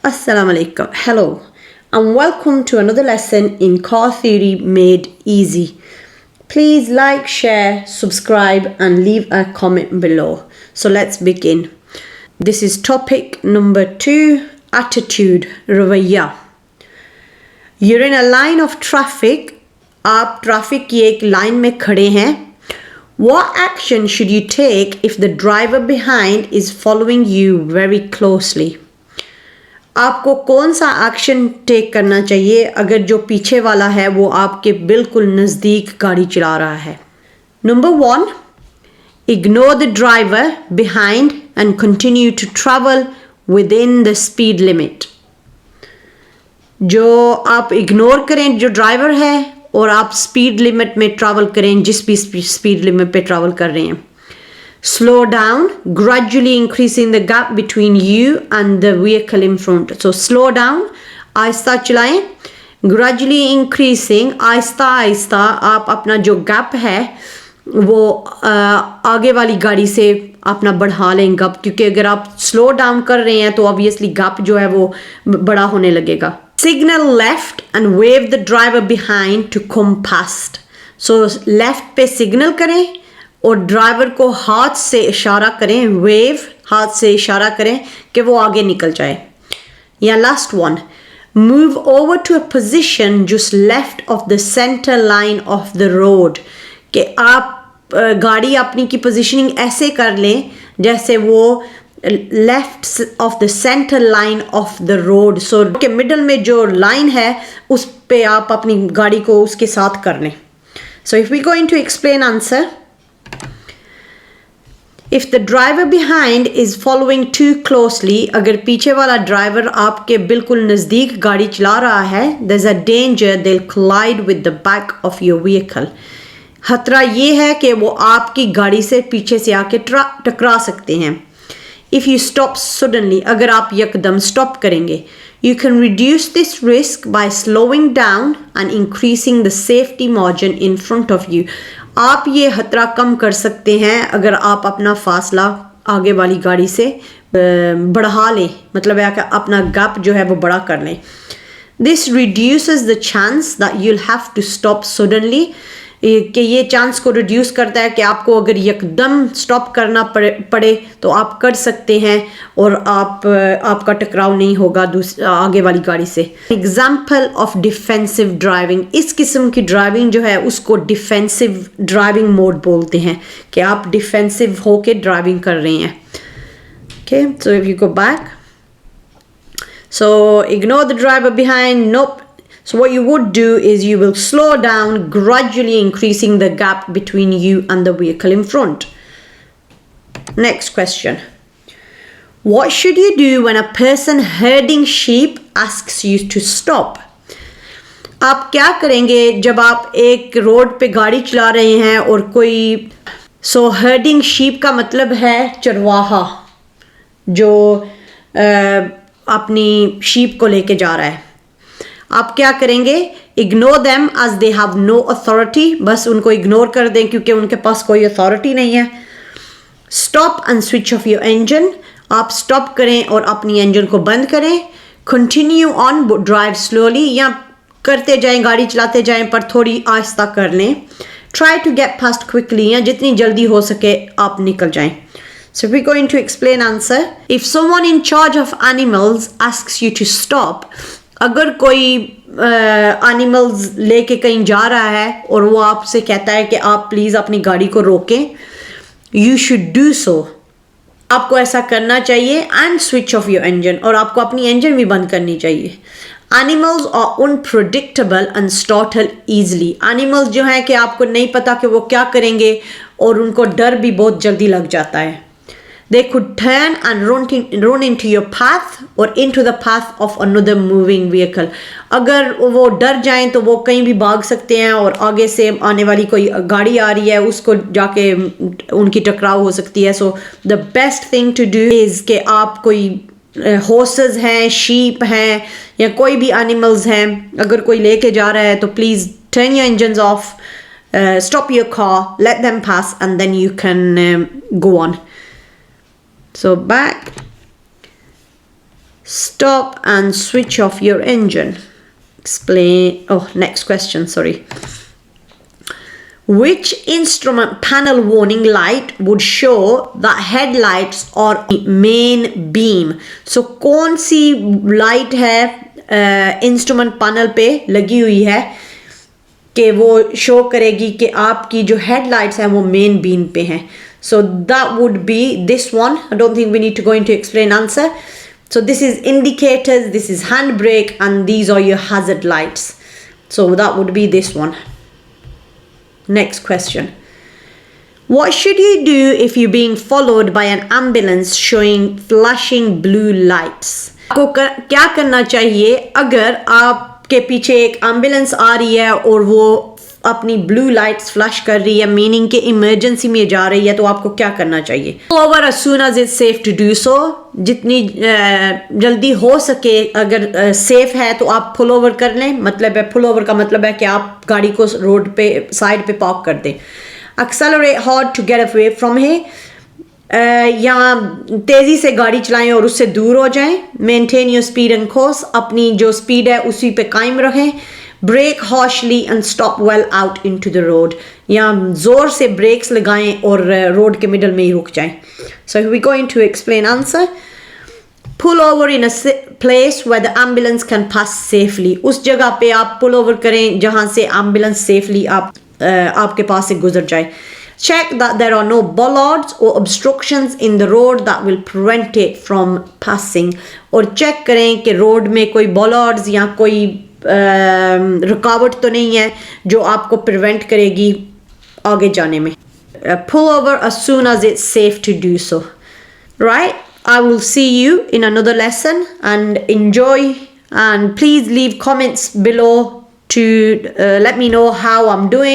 Assalamu alaikum. Hello and welcome to another lesson in Car Theory Made Easy. Please like, share, subscribe and leave a comment below. So let's begin. This is topic number 2, attitude, ravaiya. You're in a line of traffic. आप traffic की एक line में खड़े हैं. What action should you take if the driver behind is following you very closely? आपको कौन सा action take करना चाहिए अगर जो पीछे वाला है वो आपके बिल्कुल नज़दीक गाड़ी चला रहा है. Number 1, ignore the driver behind and continue to travel within the speed limit. जो आप इग्नोर करें जो ड्राइवर है और आप स्पीड लिमिट में ट्रैवल करें जिस भी स्पीड लिमिट पे ट्रैवल कर रहे हैं. Slow down, gradually increasing the gap between you and the vehicle in front. So slow down, आहिस्ता चलाएं. Gradually increasing, आहिस्ता आहिस्ता आप अपना जो गैप है वो आगे वाली गाड़ी से अपना बढ़ा लें गैप, क्योंकि अगर आप स्लो डाउन कर रहे हैं तो ऑब्वियसली गैप जो है वो बड़ा होने लगेगा. Signal left and wave the driver behind to come past. So left पे सिग्नल करें और ड्राइवर को हाथ से इशारा करें, वेव हाथ से इशारा करें कि वो आगे निकल जाए. या last one, move over to a position just left of the centre line of the road. कि आप गाड़ी अपनी की पोजीशनिंग ऐसे कर लें जैसे वो left of the centre line of the road. So के मिडल में जो लाइन है उस पे आप अपनी गाड़ी को उसके साथ कर लें. So if we going to explain answer. If the driver behind is following too closely, अगर पीछे वाला ड्राइवर आपके बिल्कुल नज़दीक गाड़ी चला रहा है, there's a danger they'll collide with the back of your vehicle. खतरा ये है कि वो आपकी गाड़ी से पीछे से आके टकरा सकते हैं. If you stop suddenly, अगर आप यकदम स्टॉप करेंगे, you can reduce this risk by slowing down and increasing the safety margin in front of you. आप ये खतरा कम कर सकते हैं अगर आप अपना फासला आगे वाली गाड़ी से बढ़ा लें, मतलब है कि अपना गैप जो है वो बड़ा कर लें. This reduces the chance that you'll have to stop suddenly. कि ये चांस को रिड्यूस करता है कि आपको अगर यकदम स्टॉप करना पड़े तो आप कर सकते हैं और आपका टकराव नहीं होगा आगे वाली गाड़ी से. एग्जाम्पल ऑफ डिफेंसिव ड्राइविंग, इस किस्म की ड्राइविंग जो है उसको डिफेंसिव ड्राइविंग मोड बोलते हैं कि आप डिफेंसिव होके ड्राइविंग कर रहे हैं. Okay, so if you go back, so ignore the driver behind. Nope. So what you would do is you will slow down, gradually increasing the gap between you and the vehicle in front. Next question. What should you do when a person herding sheep asks you to stop? आप क्या करेंगे जब आप एक road पे गाड़ी चला रहे हैं और कोई herding sheep का मतलब है चरवाहा जो अपनी sheep को लेके जा रहा है. आप क्या करेंगे? Ignore them as they have no authority. बस उनको इग्नोर कर दें क्योंकि उनके पास कोई अथॉरिटी नहीं है. Stop and switch off your engine. आप स्टॉप करें और अपनी इंजन को बंद करें. कंटिन्यू ऑन, ड्राइव स्लोली, या करते जाएं, गाड़ी चलाते जाएं पर थोड़ी आहिस्ता कर लें. Try to get fast quickly, या जितनी जल्दी हो सके आप निकल जाएं. So we're going to explain answer. If someone in charge of animals asks you to stop, अगर कोई एनिमल्स लेके कहीं जा रहा है और वो आपसे कहता है कि आप प्लीज़ अपनी गाड़ी को रोकें, यू शुड डू सो. आपको ऐसा करना चाहिए. And switch off your engine, और आपको अपनी इंजन भी बंद करनी चाहिए. Animals are unpredictable and startle easily. Animals जो हैं कि आपको नहीं पता कि वो क्या करेंगे और उनको डर भी बहुत जल्दी लग जाता है. They could turn and run into your path or into the path of another moving vehicle. अगर वो डर जाएं तो वो कहीं भी भाग सकते हैं और आगे से आने वाली कोई गाड़ी आ रही है उसको जाके उनकी टकराव हो सकती है. So the best thing to do is कि आप कोई horses हैं, sheep हैं या कोई भी animals हैं, अगर कोई लेके जा रहा है तो please turn your engines off, stop your car, let them pass and then you can go on. So back. Stop and switch off your engine. Explain. Oh, next question, sorry. Which instrument panel warning light would show that headlights are main beam? So कौन सी light है instrument panel पे लगी हुई है कि वो show करेगी कि आपकी जो हेडलाइट्स हैं वो मेन बीम पे हैं? So that would be this one. I don't think we need to go into explain answer. So this is indicators, this is handbrake, and these are your hazard lights. So that would be this one. Next question. What should you do if you're being followed by an ambulance showing flashing blue lights? आपको क्या करना चाहिए अगर आपके पीछे एक ambulance आ रही है और वो अपनी ब्लू लाइट्स फ्लैश कर रही है, मीनिंग कि इमरजेंसी में जा रही है, तो आपको क्या करना चाहिए? Over as soon as it's safe to do so. जितनी जल्दी हो सके अगर सेफ है तो आप पुल ओवर कर लें. मतलब है पुल ओवर का मतलब है कि आप गाड़ी को रोड पे साइड पे पार्क कर दें. Accelerate hard to get away from here. या तेज़ी से गाड़ी चलाएं और उससे दूर हो जाएं. Maintain your speed and course. अपनी जो स्पीड है उसी पे कायम रखें. Brake harshly and stop well out into the road. या जोर से ब्रेक्स लगाएं और रोड के मिडल में ही रुक जाएं. So if we go into explain answer. Pull over in a place where the ambulance can pass safely. उस जगह पे आप pull over करें जहां से ambulance safely आपके पास से गुजर जाए. Check that there are no bollards or obstructions in the road that will prevent it from passing. और चेक करें कि रोड में कोई bollards या कोई रुकावट तो नहीं है जो आपको प्रिवेंट करेगी आगे जाने में. Pull over as soon as it's safe to do so. Right? I will see you in another lesson and enjoy, and please leave comments below to let me know how I'm doing.